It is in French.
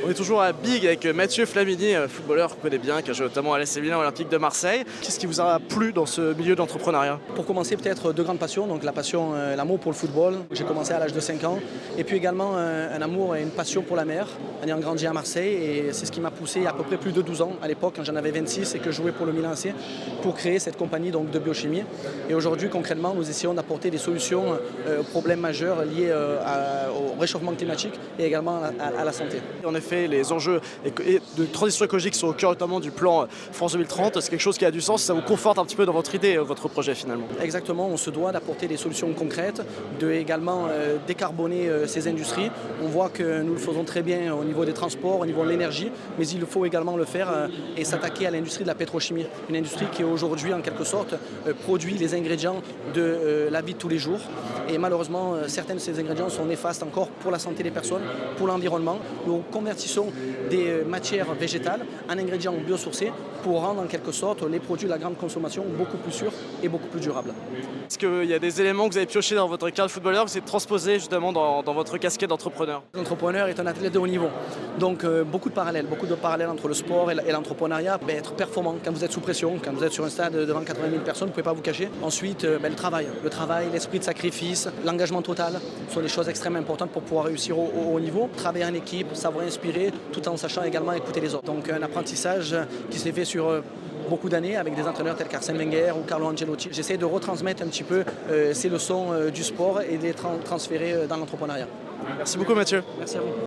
On est toujours à Big avec Mathieu Flamini, footballeur qu'on connaît bien, qui a joué notamment à l'AC Milan, Olympique de Marseille. Qu'est-ce qui vous a plu dans ce milieu d'entrepreneuriat? Pour commencer, peut-être deux grandes passions, donc la passion, l'amour pour le football. J'ai commencé à l'âge de 5 ans. Et puis également un amour et une passion pour la mer, en ayant grandi à Marseille. Et c'est ce qui m'a poussé à peu près plus de 12 ans, à l'époque, quand j'en avais 26 et que je jouais pour le Milan AC, pour créer cette compagnie donc, de biochimie. Et aujourd'hui, concrètement, nous essayons d'apporter des solutions aux problèmes majeurs liés au réchauffement climatique et également à la santé. En effet, les enjeux de transition écologique sont au cœur notamment du plan France 2030. C'est quelque chose qui a du sens, ça vous conforte un petit peu dans votre idée, votre projet finalement. Exactement, on se doit d'apporter des solutions concrètes, de également décarboner ces industries. On voit que nous le faisons très bien au niveau des transports, au niveau de l'énergie, mais il faut également le faire et s'attaquer à l'industrie de la pétrochimie. Une industrie qui aujourd'hui en quelque sorte produit les ingrédients de la vie de tous les jours. Et malheureusement, certains de ces ingrédients sont néfastes encore pour la santé des personnes, pour l'environnement. Nous convertissons des matières végétales en ingrédients biosourcés pour rendre en quelque sorte les produits de la grande consommation beaucoup plus sûrs et beaucoup plus durables. Est-ce qu'il y a des éléments que vous avez piochés dans votre carrière de footballeur que vous avez transposés justement dans votre casquette d'entrepreneur? L'entrepreneur est un athlète de haut niveau, donc beaucoup de parallèles entre le sport et l'entrepreneuriat. Être performant quand vous êtes sous pression, quand vous êtes sur un stade devant 80 000 personnes, vous ne pouvez pas vous cacher. Ensuite, le travail, l'esprit de sacrifice, l'engagement total sont des choses extrêmement importantes pour pouvoir réussir au haut niveau. Travailler en équipe, savoir inspirer, tout en sachant également écouter les autres. Donc un apprentissage qui s'est fait sur beaucoup d'années avec des entraîneurs tels qu'Arsène Wenger ou Carlo Ancelotti. J'essaie de retransmettre un petit peu ces leçons du sport et de les transférer dans l'entrepreneuriat. Merci beaucoup Mathieu. Merci à vous.